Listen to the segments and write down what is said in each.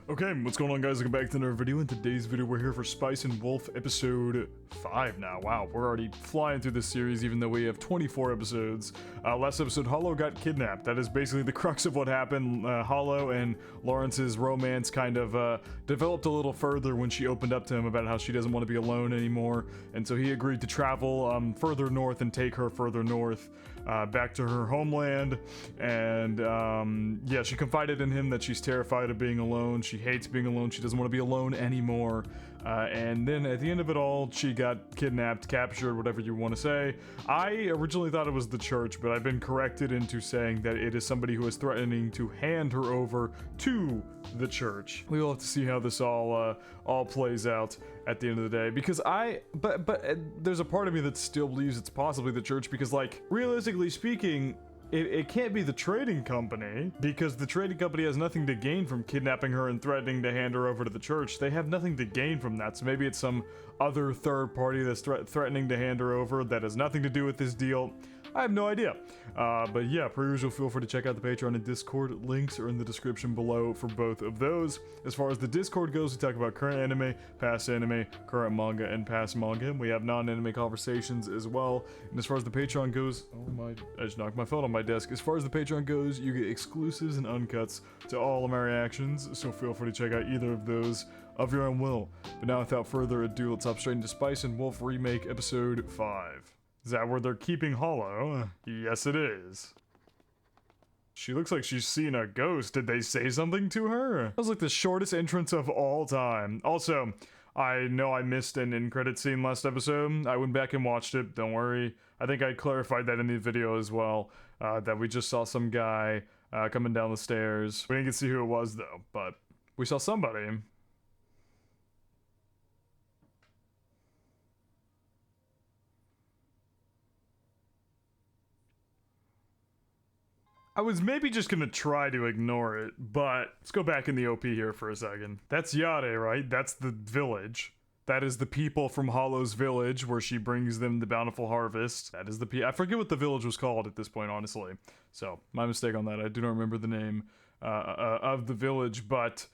Okay, what's going on, guys? Welcome back to another video. In today's video, we're here for Spice and Wolf episode 5 now. Wow, we're already flying through this series, even though we have 24 episodes. Last episode, HOLO got kidnapped. That is basically the crux of what happened. HOLO and Lawrence's romance kind of developed a little further when she opened up to him about how she doesn't want to be alone anymore. And so he agreed to travel further north and take her further north, back to her homeland. And yeah, she confided in him that she's terrified of being alone. She hates being alone. She doesn't want to be alone anymore. And then at the end of it all, she got kidnapped, captured, whatever you want to say. I originally thought it was the church, but I've been corrected into saying that it is somebody who is threatening to hand her over to the church. We will have to see how this all plays out at the end of the day, because but there's a part of me that still believes it's possibly the church, because, like, realistically speaking, it can't be the trading company, because the trading company has nothing to gain from kidnapping her and threatening to hand her over to the church. They have nothing to gain from that, so maybe it's some other third party that's threatening to hand her over that has nothing to do with this deal. I have no idea. But yeah, per usual, feel free to check out the Patreon and Discord. Links are in the description below for both of those. As far as the Discord goes, we talk about current anime, past anime, current manga, and past manga. We have non-anime conversations as well. And as far as the Patreon goes, oh my, I just knocked my phone on my desk. As far as the Patreon goes, you get exclusives and uncuts to all of my reactions, so feel free to check out either of those of your own will. But now, without further ado, let's hop straight into Spice and Wolf Remake Episode 5. Is that where they're keeping HOLO? Yes, it is. She looks like she's seen a ghost. Did they say something to her? That was like the shortest entrance of all time. Also, I know I missed an end credit scene last episode. I went back and watched it, don't worry. I think I clarified that in the video as well, that we just saw some guy coming down the stairs. We didn't get to see who it was though, but we saw somebody. I was maybe just gonna try to ignore it, but let's go back in the OP here for a second. That's Yare, right? That's the village. That is the people from HOLO's village, where she brings them the bountiful harvest. That is the I forget what the village was called at this point, honestly. So, my mistake on that. I do not remember the name of the village, but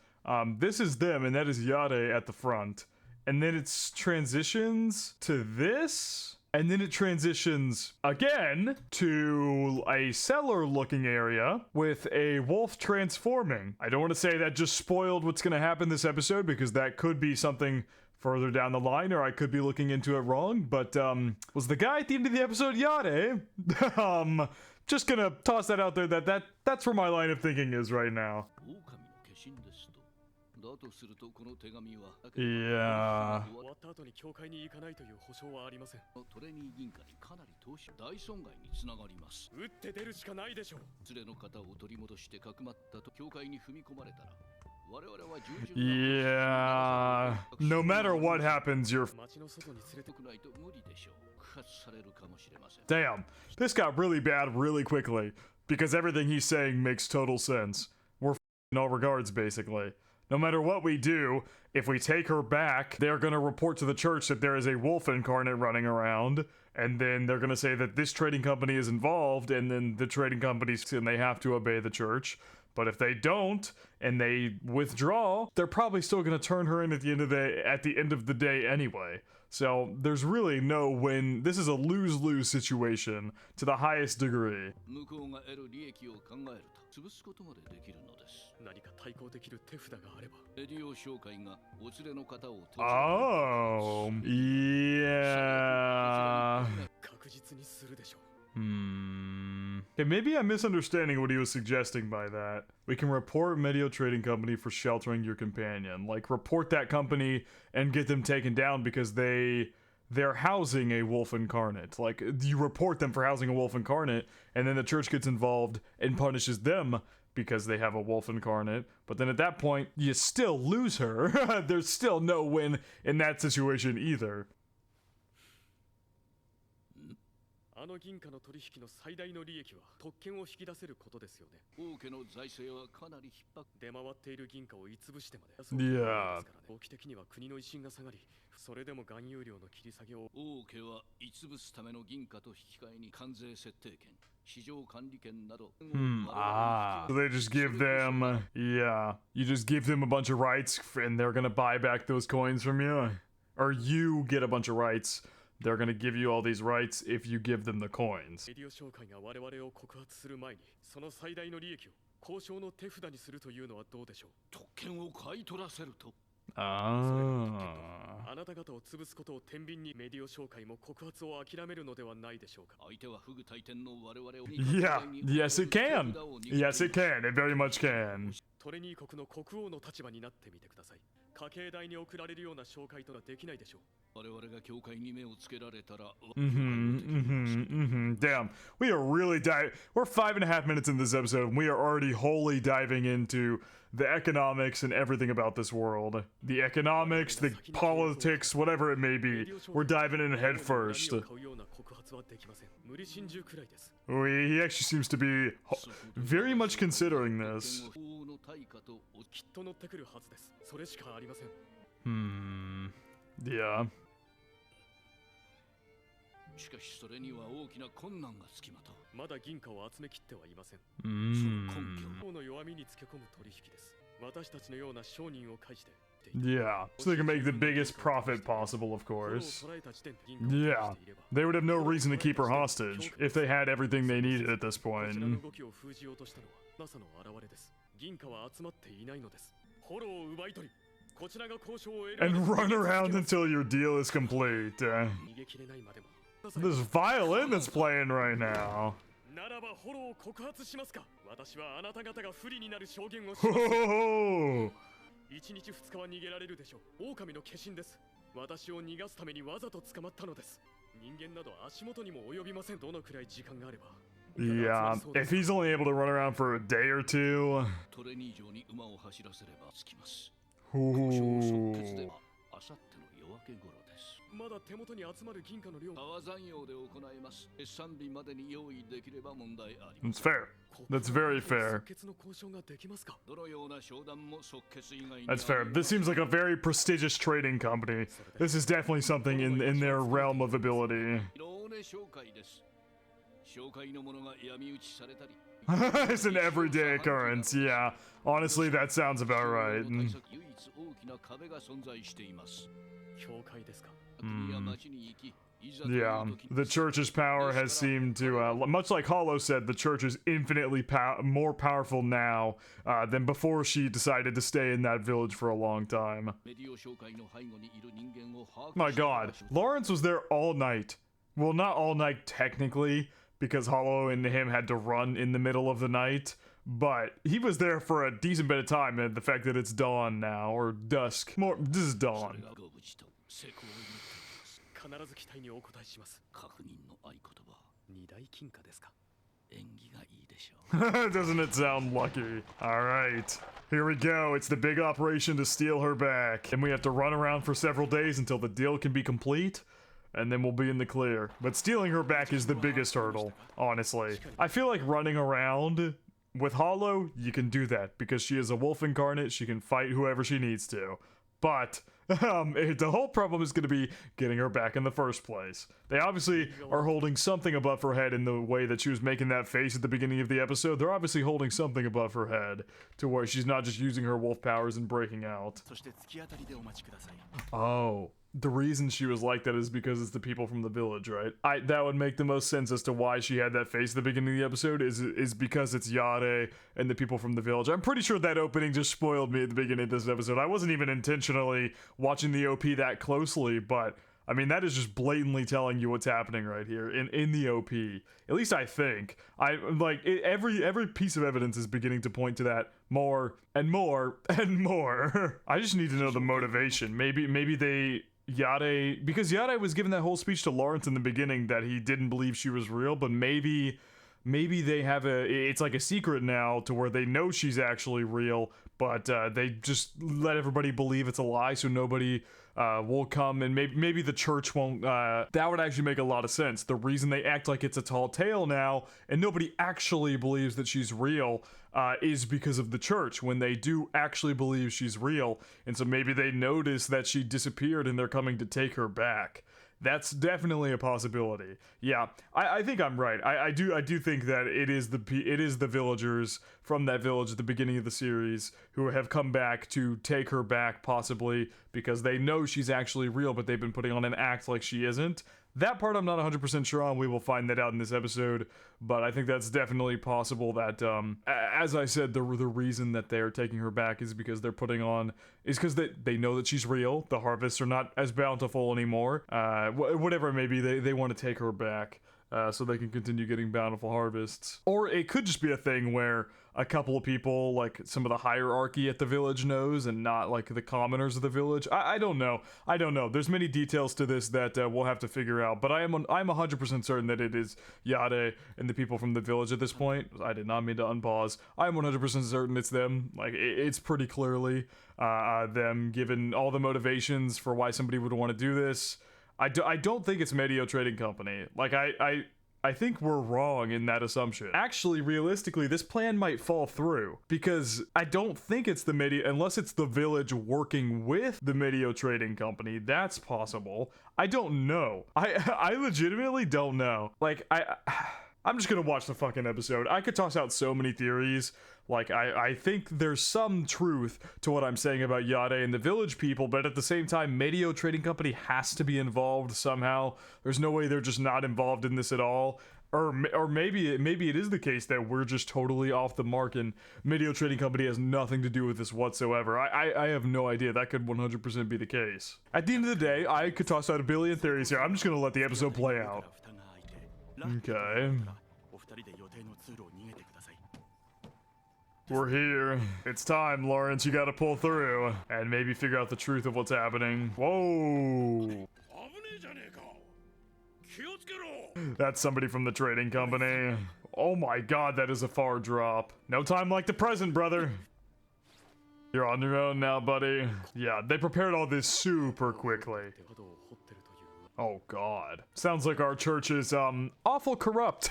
this is them, and that is Yare at the front. And then it transitions to this? And then it transitions again to a cellar-looking area with a wolf transforming. I don't want to say that just spoiled what's going to happen this episode, because that could be something further down the line, or I could be looking into it wrong. But was the guy at the end of the episode Yare? Just gonna toss that out there. That's where my line of thinking is right now. Yeah. Yeah. No matter what happens, you're... Damn. This got really bad really quickly, because everything he's saying makes total sense. We're in all regards, basically. No matter what we do, if we take her back, they're gonna report to the church that there is a wolf incarnate running around, and then they're gonna say that this trading company is involved, and then the trading companies, and they have to obey the church. But if they don't, and they withdraw, they're probably still gonna turn her in at the end of the day anyway. So there's really no win. This is a lose-lose situation to the highest degree. Oh, yeah. Okay, maybe I'm misunderstanding what he was suggesting by that. We can report Medio Trading Company for sheltering your companion. Like, report that company and get them taken down because they're housing a wolf incarnate. Like, you report them for housing a wolf incarnate, and then the church gets involved and punishes them because they have a wolf incarnate. But then at that point, you still lose her. There's still no win in that situation either. あの銀貨の取引の最大の利益は特権を引き出せることですよね。王家の財政はかなり逼迫。出回っている銀貨を一潰してまで。Yeah. 長期的には国の威信が下がり、それでも含有量の切り下げを。王家は一潰すための銀貨と引き換えに関税設定権、市場管理権など。So they just give them, yeah, you just give them a bunch of rights and they're gonna buy back those coins from you. Or you get a bunch of rights. They're gonna give you all these rights if you give them the coins. メディオ商会が我々を告発する前に、その最大の利益を交渉の手札にするというのはどうでしょう。特権を買い取らせると。あなた方を潰すことを天秤にメディオ商会も告発を諦めるのではないでしょうか。相手は不倶戴天の我々を。Yeah, yes it can. Yes it can. It very much can. トレニー国の国王の立場になってみてください。家計代に送られるような紹介とはできないでしょう。我々が教会に目をつけられたら。Damn, we are really we're 5.5 minutes in this episode and we are already wholly diving into the economics and everything about this world. The economics, the politics, whatever it may be. We're diving in head first. He actually seems to be very much considering this. Yeah. しかしそれには大きな困難がつきまとう。まだ銀貨を集めきってはいません。その根拠の弱みにつけ込む取引です。私たちのような商人を介して。Yeah, so they can make the biggest profit possible, of course. Yeah, they would have no reason to keep her hostage if they had everything they needed at this point. And run around until your deal is complete. This violin that's playing right now. Oh! 1日2日は逃げられるでしょう。狼の化身です。私を逃がすためにわざと捕まったのです。人間など足元にも及びません。どのくらい時間があれば。Yeah, if he's only able to run around for a day or two. トレニー城に馬を走らせれば着きます。交渉の即決では明後日の夜明け頃です。まだ手元に集まる銀貨の量。川山用で行います。決算日までに用意できれば問題ありません。 That's fair. That's very fair. That's fair. This seems like a very prestigious trading company. This is definitely something in their realm of ability. It's an everyday occurrence, yeah. Honestly, that sounds about right. Yeah, the church's power has seemed to, much like HOLO said, the church is infinitely more powerful now than before she decided to stay in that village for a long time. My god, Lawrence was there all night. Well, not all night technically, because HOLO and him had to run in the middle of the night, but he was there for a decent bit of time, and the fact that it's dawn now, or dusk. This is dawn. Doesn't it sound lucky? Alright, here we go. It's the big operation to steal her back. And we have to run around for several days until the deal can be complete. And then we'll be in the clear. But stealing her back is the biggest hurdle, honestly. I feel like running around with HOLO, you can do that. Because she is a wolf incarnate, she can fight whoever she needs to. But the whole problem is going to be getting her back in the first place. They obviously are holding something above her head in the way that she was making that face at the beginning of the episode. They're obviously holding something above her head to where she's not just using her wolf powers and breaking out. Oh. The reason she was like that is because it's the people from the village, right? That would make the most sense as to why she had that face at the beginning of the episode is because it's Yare and the people from the village. I'm pretty sure that opening just spoiled me at the beginning of this episode. I wasn't even intentionally watching the OP that closely, but I mean, that is just blatantly telling you what's happening right here in the OP. At least I think. Every piece of evidence is beginning to point to that more and more and more. I just need to know the motivation. Maybe they... Yade, because Yade was giving that whole speech to Lawrence in the beginning that he didn't believe she was real, but maybe they have it's like a secret now to where they know she's actually real, but they just let everybody believe it's a lie, so nobody will come, and maybe the church won't. That would actually make a lot of sense. The reason they act like it's a tall tale now, and nobody actually believes that she's real, is because of the church, when they do actually believe she's real, and so maybe they notice that she disappeared and they're coming to take her back. That's definitely a possibility. Yeah, I think I'm right. I do think that it is the villagers from that village at the beginning of the series who have come back to take her back, possibly because they know she's actually real, but they've been putting on an act like she isn't. That part I'm not 100% sure on. We will find that out in this episode, but I think that's definitely possible that, as I said, the reason that they're taking her back is because they're putting on, is because they know that she's real. The harvests are not as bountiful anymore. Whatever it may be, they want to take her back so they can continue getting bountiful harvests. Or it could just be a thing where a couple of people, like some of the hierarchy at the village, knows, and not like the commoners of the village. I don't know. There's many details to this that we'll have to figure out, but I'm 100% certain that it is Yade and the people from the village at this point. I did not mean to unpause. I'm 100% certain it's them. Like, it's pretty clearly them, given all the motivations for why somebody would want to do this. I don't think it's Medio Trading Company. Like, I think we're wrong in that assumption. Actually, realistically, this plan might fall through, because I don't think it's the Medio, unless it's the village working with the Medio Trading Company. That's possible. I don't know. I legitimately don't know. Like, I'm just gonna watch the fucking episode. I could toss out so many theories. Like, I think there's some truth to what I'm saying about Yade and the village people, but at the same time, Medio Trading Company has to be involved somehow. There's no way they're just not involved in this at all. Or maybe it is the case that we're just totally off the mark and Medio Trading Company has nothing to do with this whatsoever. I have no idea. That could 100% be the case. At the end of the day, I could toss out a billion theories here. I'm just gonna let the episode play out. Okay. We're here. It's time, Lawrence. You gotta pull through and maybe figure out the truth of what's happening. Whoa. That's somebody from the trading company. Oh my god, that is a far drop. No time like the present, brother. You're on your own now, buddy. Yeah, they prepared all this super quickly. Oh god. Sounds like our church is, awful corrupt.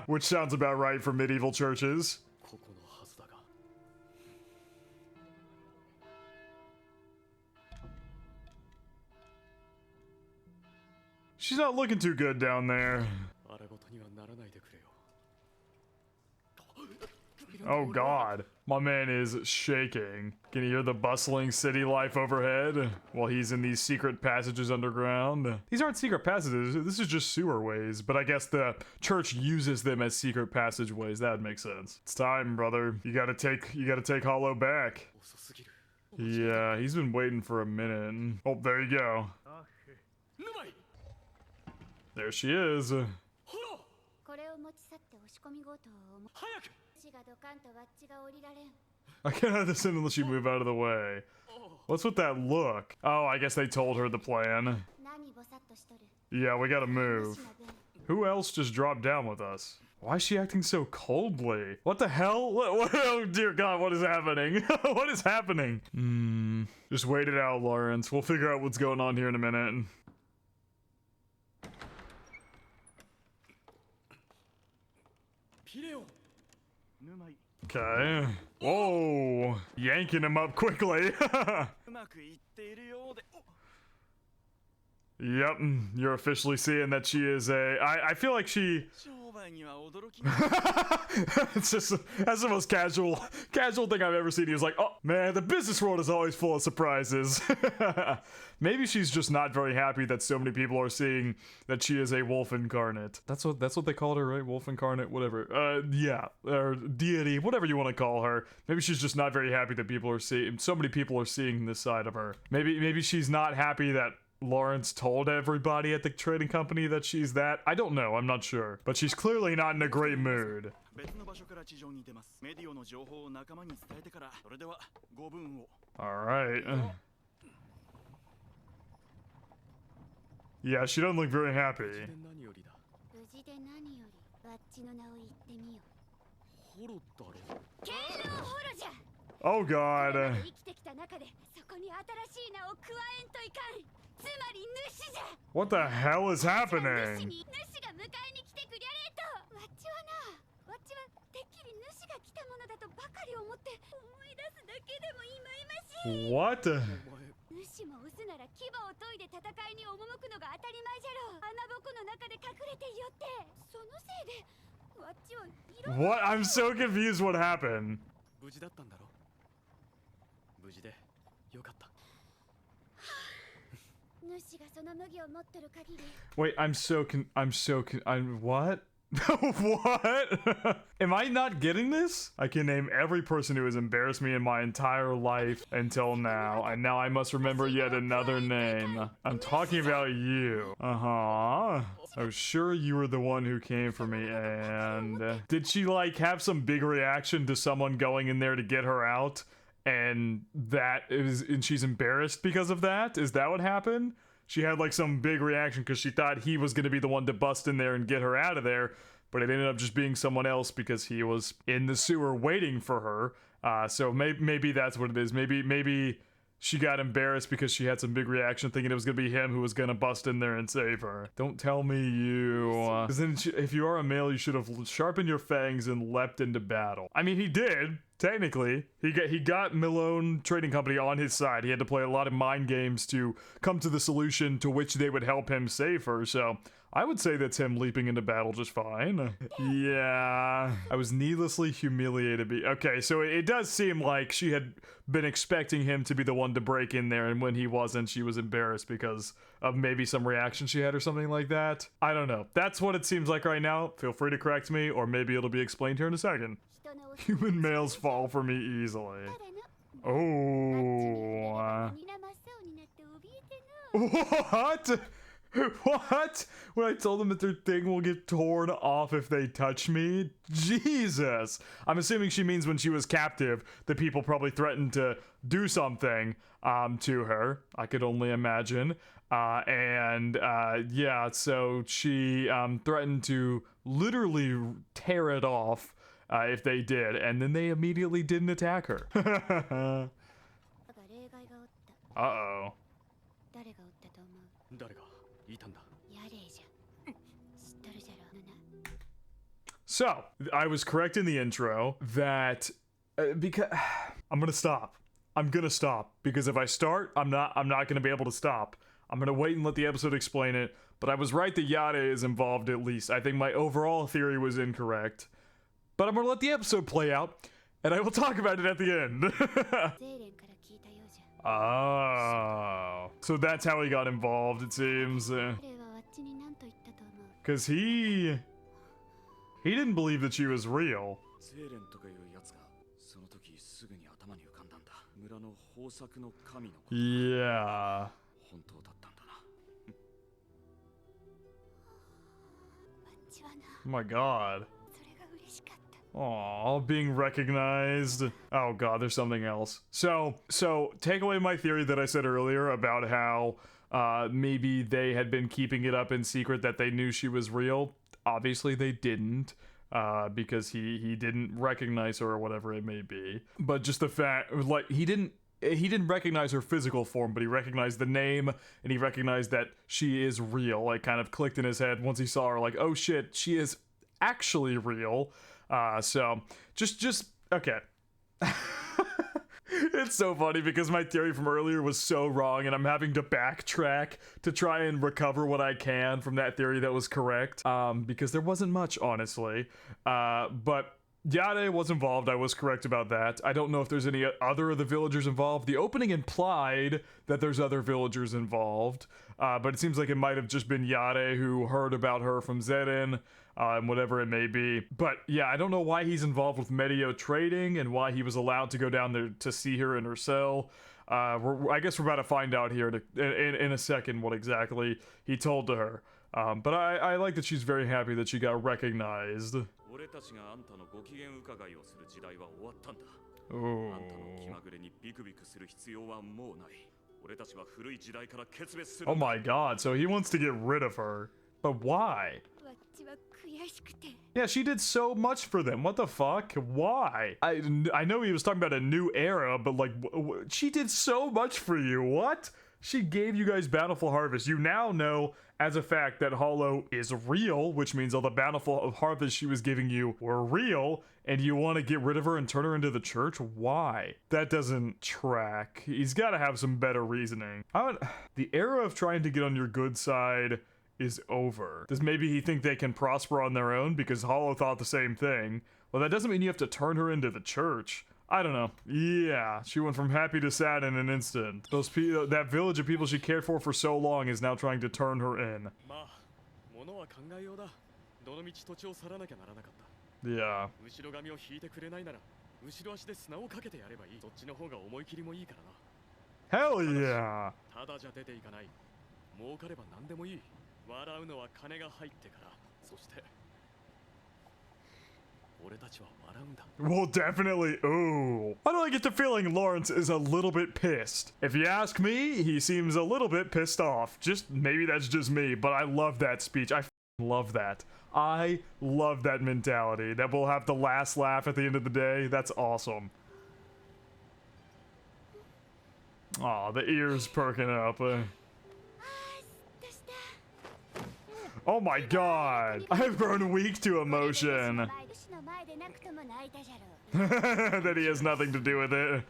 Which sounds about right for medieval churches. She's not looking too good down there. Oh god, my man is shaking. Can you hear the bustling city life overhead while he's in these secret passages underground? These aren't secret passages, this is just sewerways, but I guess the church uses them as secret passageways. That would make sense. It's time, brother. You gotta take HOLO back. Yeah, he's been waiting for a minute. Oh, there you go. There she is. I can't understand unless you move out of the way. What's with that look? Oh, I guess they told her the plan. Yeah, we gotta move. Who else just dropped down with us? Why is she acting so coldly? What the hell? Oh dear god, what is happening? What is happening? Just wait it out, Lawrence. We'll figure out what's going on here in a minute. Okay. Whoa! Yanking him up quickly. Yep, you're officially seeing that she is a... I feel like she... It's just... That's the most casual thing I've ever seen. He was like, oh, man, the business world is always full of surprises. Maybe she's just not very happy that so many people are seeing that she is a wolf incarnate. That's what they called her, right? Wolf incarnate, whatever. Yeah, or deity, whatever you want to call her. Maybe she's just not very happy that people are seeing... So many people are seeing this side of her. Maybe she's not happy that Lawrence told everybody at the trading company that she's that. I don't know, I'm not sure. But she's clearly not in a great mood. Alright. Yeah, she doesn't look very happy. Oh god. What the hell is happening? What? What? I'm so confused what happened. Wait, I'm what? What? Am I not getting this? I can name every person who has embarrassed me in my entire life until now, and now I must remember yet another name. I'm talking about you. Uh-huh. I was sure you were the one who came for me, and did she like have some big reaction to someone going in there to get her out? And she's embarrassed because of that? Is that what happened? She had like some big reaction because she thought he was going to be the one to bust in there and get her out of there, but it ended up just being someone else because he was in the sewer waiting for her. So maybe that's what it is. Maybe she got embarrassed because she had some big reaction thinking it was going to be him who was going to bust in there and save her. Don't tell me you. Because then if you are a male, you should have sharpened your fangs and leapt into battle. I mean, he did. Technically, he got Malone Trading Company on his side. He had to play a lot of mind games to come to the solution to which they would help him save her, so I would say that's him leaping into battle just fine. Yeah, I was needlessly humiliated. Okay, so it does seem like she had been expecting him to be the one to break in there, and when he wasn't, she was embarrassed because of maybe some reaction she had or something like that. I don't know. That's what it seems like right now. Feel free to correct me, or maybe it'll be explained here in a second. Human males fall for me easily. Oh. What? What? When I told them that their thing will get torn off if they touch me? Jesus. I'm assuming she means when she was captive, the people probably threatened to do something to her. I could only imagine. Yeah, so she threatened to literally tear it off if they did, and then they immediately didn't attack her. Uh-oh. So, I was correct in the intro that because I'm gonna stop. I'm gonna stop because if I start, I'm not gonna be able to stop. I'm gonna wait and let the episode explain it. But I was right that Yade is involved at least. I think my overall theory was incorrect. But I'm gonna let the episode play out, and I will talk about it at the end. Oh. So that's how he got involved, it seems. Because he didn't believe that she was real. Yeah. Oh my god. Aw, being recognized. Oh god, there's something else. So take away my theory that I said earlier about how maybe they had been keeping it up in secret that they knew she was real. Obviously they didn't, because he didn't recognize her or whatever it may be. But just the fact, like, he didn't recognize her physical form, but he recognized the name, and he recognized that she is real. Like, kind of clicked in his head once he saw her, like, oh shit, she is actually real. So just okay. It's so funny because my theory from earlier was so wrong, and I'm having to backtrack to try and recover what I can from that theory that was correct, because there wasn't much, honestly. But Yade was involved. I was correct about that. I don't know if there's any other of the villagers involved. The opening implied that there's other villagers involved, but it seems like it might have just been Yade who heard about her from Zedin, and whatever it may be. But yeah, I don't know why he's involved with Medio Trading and why he was allowed to go down there to see her in her cell. I guess we're about to find out here in a second what exactly he told to her. But I like that she's very happy that she got recognized. Oh. Oh my god, so he wants to get rid of her. But why? わっちは悔しくて Yeah, she did so much for them. What the fuck? Why? I know he was talking about a new era, but like, she did so much for you. What? She gave you guys Bountiful Harvest. You now know as a fact that HOLO is real, which means all the Bountiful Harvest she was giving you were real, and you want to get rid of her and turn her into the church? Why? That doesn't track. He's got to have some better reasoning. The era of trying to get on your good side is over. Does maybe he think they can prosper on their own because HOLO thought the same thing? Well, that doesn't mean you have to turn her into the church. I don't know. Yeah, she went from happy to sad in an instant. That village of people she cared for so long is now trying to turn her in. Yeah. Hell yeah. 笑うのは金が入ってから。そして俺たちは笑うんだ。 Well, definitely. Ooh. Why do I get the feeling Lawrence is a little bit pissed? If you ask me, he seems a little bit pissed off. Maybe that's just me, but I love that speech. I love that. I love that mentality. That we'll have the last laugh at the end of the day. That's awesome. Aw, the ears perking up. Oh my god! I've grown weak to emotion. That he has nothing to do with it.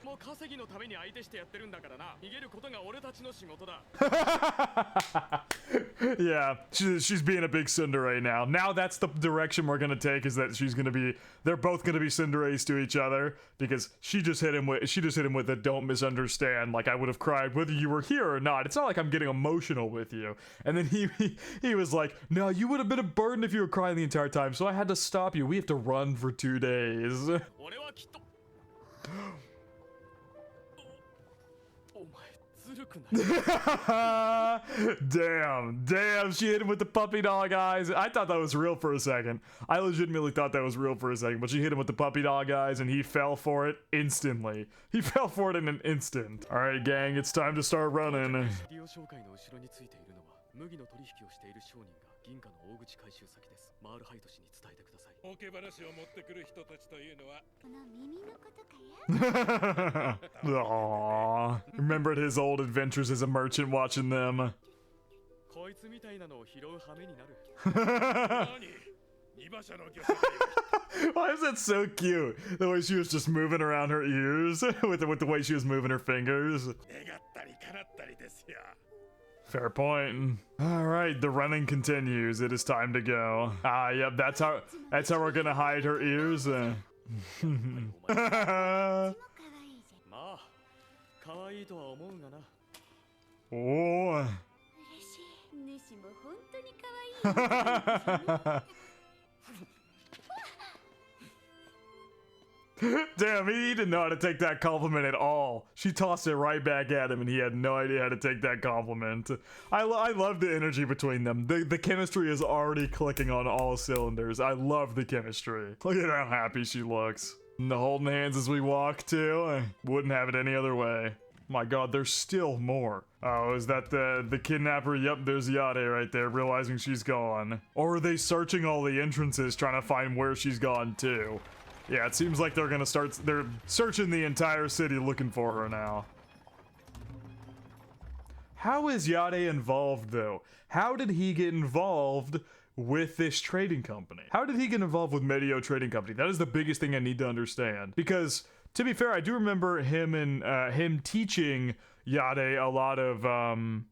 Yeah, she's being a big tsundere now. Now that's the direction we're gonna take, is that they're both gonna be tsunderes to each other, because she just hit him with the don't misunderstand, like I would have cried whether you were here or not. It's not like I'm getting emotional with you. And then he was like, no, you would have been a burden if you were crying the entire time, so I had to stop you. We have to run for 2 days. Damn, she hit him with the puppy dog eyes. I thought that was real for a second. I legitimately thought that was real for a second, but she hit him with the puppy dog eyes and he fell for it instantly. He fell for it in an instant. All right, gang, it's time to start running. 銀貨の大口回収先です。マールハイト氏に伝えてください。儲け話を持ってくる人たちというのはこの耳のことかや。Aww. Remembered his old adventures as a merchant watching them. こいつみたいなのを拾う羽目になる。Why is that so cute? The way she was just moving around her ears with the way she was moving her fingers. Fair point. All right, the running continues. It is time to go. Ah, yep, that's how we're gonna hide her ears. Oh. Damn, he didn't know how to take that compliment at all. She tossed it right back at him and he had no idea how to take that compliment. I love the energy between them. The chemistry is already clicking on all cylinders. I love the chemistry. Look at how happy she looks. And the holding hands as we walk too. I wouldn't have it any other way. My god, there's still more. Oh, is that the kidnapper? Yep, there's Yade right there, realizing she's gone. Or are they searching all the entrances, trying to find where she's gone too? Yeah, it seems like they're searching the entire city looking for her now. How is Yade involved though? How did he get involved with this trading company? How did he get involved with Medio Trading Company? That is the biggest thing I need to understand. Because, to be fair, I do remember him teaching Yade a lot of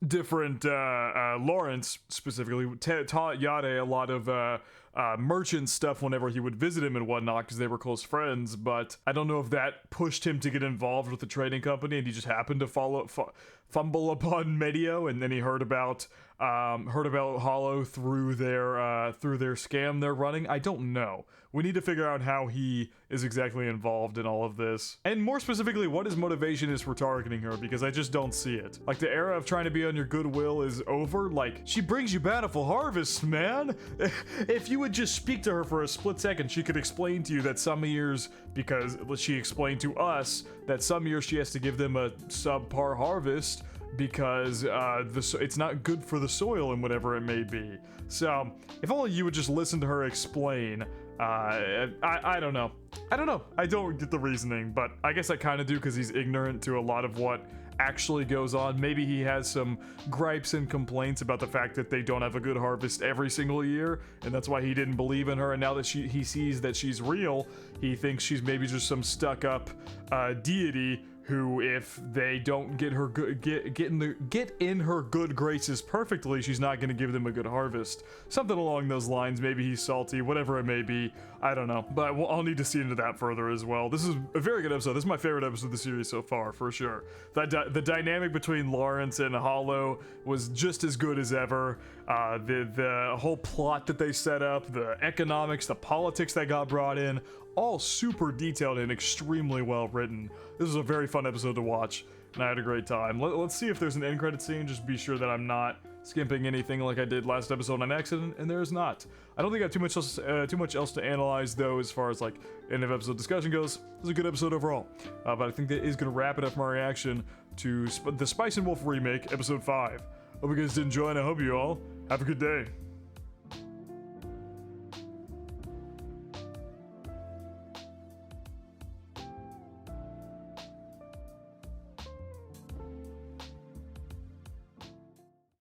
different, Lawrence specifically, taught Yade a lot of merchant stuff whenever he would visit him and whatnot, because they were close friends. But I don't know if that pushed him to get involved with the trading company and he just happened to fumble upon Medio, and then he heard about HOLO through their scam they're running. I don't know. We need to figure out how he is exactly involved in all of this. And more specifically, what his motivation is for targeting her, because I just don't see it. Like, the era of trying to be on your goodwill is over. Like, she brings you bountiful harvests, man. If you would just speak to her for a split second, she could explain to you that some years, because she explained to us that some years she has to give them a subpar harvest, because it's not good for the soil and whatever it may be. So if only you would just listen to her explain. I don't know. I don't get the reasoning, but I guess I kind of do because he's ignorant to a lot of what actually goes on. Maybe he has some gripes and complaints about the fact that they don't have a good harvest every single year, and that's why he didn't believe in her. And now that he sees that she's real, he thinks she's maybe just some stuck-up deity who, if they don't get her get in her good graces perfectly, she's not going to give them a good harvest. Something along those lines. Maybe he's salty, whatever it may be. I don't know, but I'll need to see into that further as well. This is a very good episode. This is my favorite episode of the series so far, for sure. The dynamic between Lawrence and Hollow was just as good as ever. The whole plot that they set up, the economics, the politics that got brought in, all super detailed and extremely well written. This was a very fun episode to watch, and I had a great time. Let's see if there's an end credit scene. Just be sure that I'm not skimping anything like I did last episode on accident, and there is not. I don't think I have too much else to analyze though, as far as like end of episode discussion goes. It was a good episode overall, but I think that is going to wrap it up for my reaction to the Spice and Wolf remake, episode 5. Hope you guys did enjoy, and I hope you all have a good day.